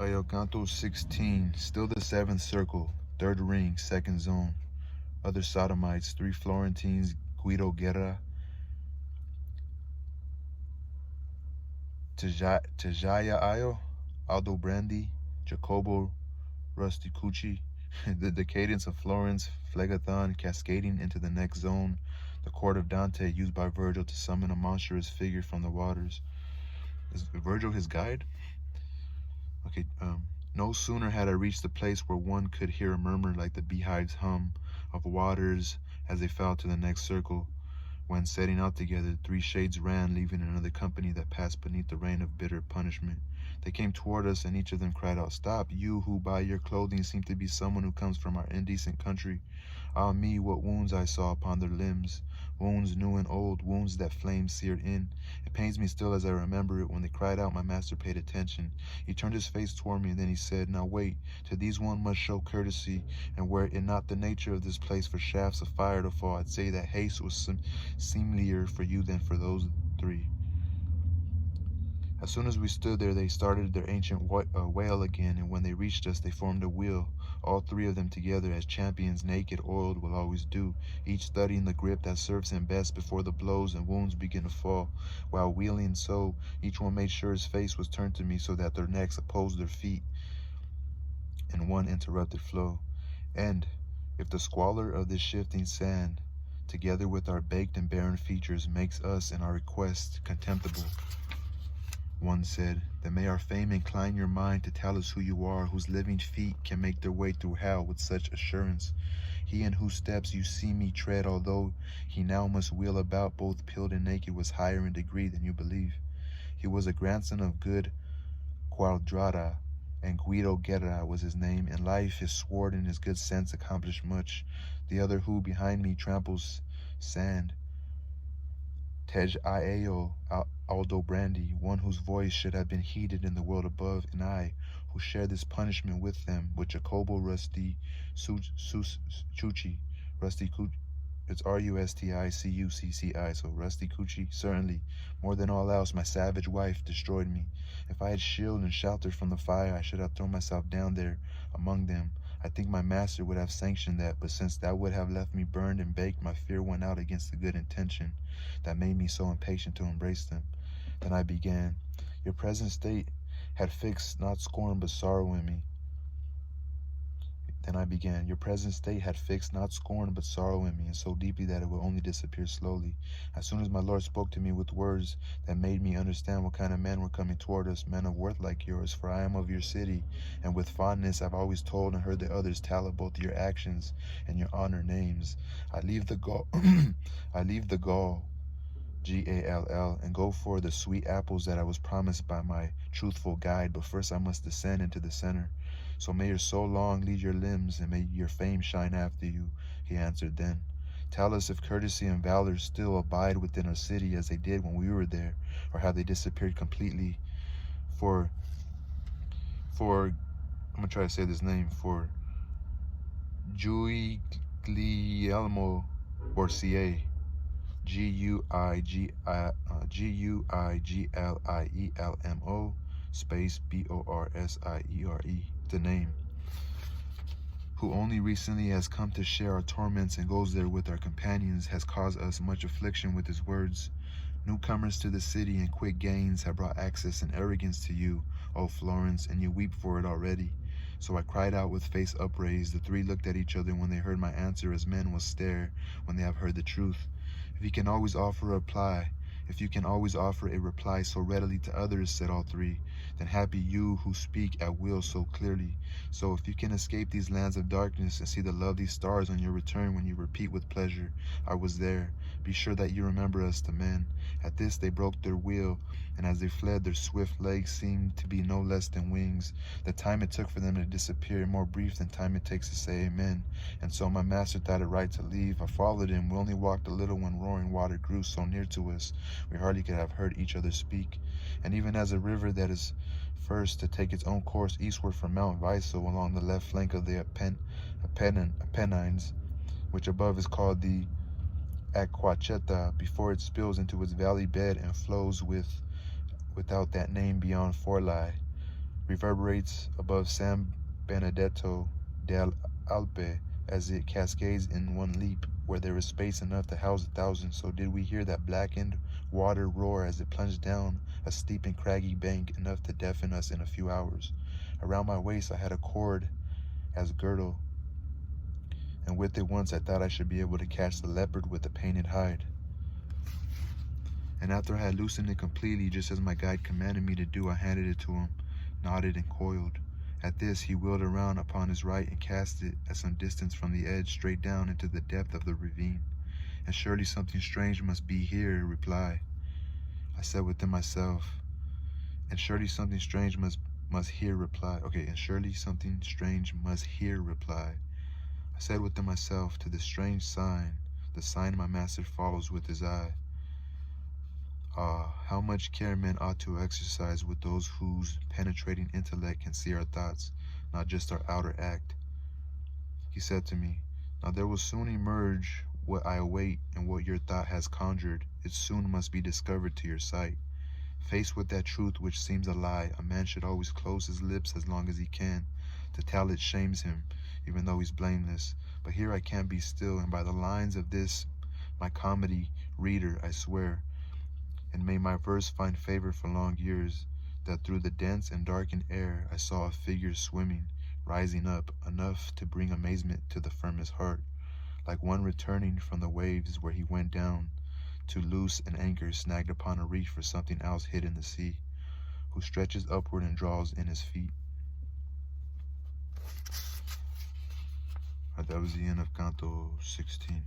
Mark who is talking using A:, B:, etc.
A: Canto 16, still the seventh circle, third ring, second zone. Other sodomites, 3 Florentines, Guido Guerra, Tajaya Ayo, Aldo Brandi, Jacobo Rusticucci. The cadence of Florence Phlegathon cascading into the next zone, the court of Dante used by Virgil to summon a monstrous figure from the waters. Is Virgil his guide? Okay, no sooner had I reached the place where one could hear a murmur like the beehive's hum of waters as they fell to the next circle, when, setting out together, 3 shades ran, leaving another company that passed beneath the rain of bitter punishment. They came toward us, and each of them cried out, "Stop, you who by your clothing seem to be someone who comes from our indecent country." Ah me, what wounds I saw upon their limbs, wounds new and old, wounds that flame seared in. It pains me still as I remember it. When they cried out, my master paid attention. He turned his face toward me, and then he said, "Now wait, to these one must show courtesy, and were it not the nature of this place for shafts of fire to fall, I'd say that haste was seemlier for you than for those 3. As soon as we stood there, they started their ancient wail again, and when they reached us, they formed a wheel, all 3 of them together, as champions naked, oiled, will always do, each studying the grip that serves him best before the blows and wounds begin to fall. While wheeling so, each one made sure his face was turned to me so that their necks opposed their feet in one interrupted flow. And if the squalor of this shifting sand, together with our baked and barren features, makes us in our request contemptible, one said, then may our fame incline your mind to tell us who you are, whose living feet can make their way through hell with such assurance. He in whose steps you see me tread, although he now must wheel about both pilled and naked, was higher in degree than you believe. He was a grandson of good Quadrada, and Guido Guerra was his name. In life his sword and his good sense accomplished much. The other who behind me tramples sand, Tej Iao Aldo Brandi, one whose voice should have been heeded in the world above, and I, who share this punishment with them, with Jacobo Rusty Cucci, it's Rusticucci, so Rusty Cucci, certainly. More than all else, my savage wife destroyed me. If I had shield and shelter from the fire, I should have thrown myself down there among them. I think my master would have sanctioned that, but since that would have left me burned and baked, my fear went out against the good intention that made me so impatient to embrace them. Then I began. Your present state had fixed not scorn but sorrow in me. Your present state had fixed not scorn but sorrow in me, and so deeply that it would only disappear slowly. As soon as my Lord spoke to me with words that made me understand what kind of men were coming toward us, men of worth like yours, for I am of your city, and with fondness I've always told and heard the others tell of both your actions and your honor names. I leave the Gaul, Gall, and go for the sweet apples that I was promised by my truthful guide, but first I must descend into the center. So may your soul long lead your limbs, and may your fame shine after you. He answered then, tell us if courtesy and valor still abide within our city as they did when we were there, or have they disappeared completely? For I'm gonna try to say this name, for Guglielmo Borsier, Guiglielmo space Borsiere, the name, who only recently has come to share our torments and goes there with our companions, has caused us much affliction with his words. Newcomers to the city and quick gains have brought access and arrogance to you, O Florence, and you weep for it already. So I cried out with face upraised. The 3 looked at each other when they heard my answer, as men will stare when they have heard the truth. If you can always offer a reply so readily to others, said all 3, then happy you who speak at will so clearly. So if you can escape these lands of darkness and see the lovely stars on your return, when you repeat with pleasure, I was there, be sure that you remember us, the men. At this they broke their wheel, and as they fled, their swift legs seemed to be no less than wings. The time it took for them to disappear more brief than time it takes to say amen. And so my master thought it right to leave. I followed him. We only walked a little when roaring water grew so near to us we hardly could have heard each other speak. And even as a river that is first to take its own course eastward from Mount Viso along the left flank of the Apennines, which above is called the Aquacheta, before it spills into its valley bed and flows without that name beyond Forli, reverberates above San Benedetto del Alpe as it cascades in one leap, where there is space enough to house 1,000. So did we hear that blackened water roar as it plunged down a steep and craggy bank, enough to deafen us in a few hours. Around my waist I had a cord as girdle, and with it once I thought I should be able to catch the leopard with the painted hide. And after I had loosened it completely, just as my guide commanded me to do, I handed it to him, knotted and coiled. At this, he wheeled around upon his right and cast it at some distance from the edge straight down into the depth of the ravine. And surely something strange must be here, reply. I said within myself, and surely something strange must here reply. Okay, and surely something strange must here reply. I said within myself, to this strange sign, the sign my master follows with his eye. Ah, how much care men ought to exercise with those whose penetrating intellect can see our thoughts, not just our outer act. He said to me, now there will soon emerge what I await, and what your thought has conjured, it soon must be discovered to your sight. Faced with that truth which seems a lie, a man should always close his lips as long as he can. To tell it shames him, even though he's blameless. But here I can't be still, and by the lines of this, my comedy, reader, I swear, and may my verse find favor for long years, that through the dense and darkened air I saw a figure swimming, rising up, enough to bring amazement to the firmest heart, like one returning from the waves where he went down to loose an anchor snagged upon a reef for something else hid in the sea, who stretches upward and draws in his feet. That was the end of Canto 16.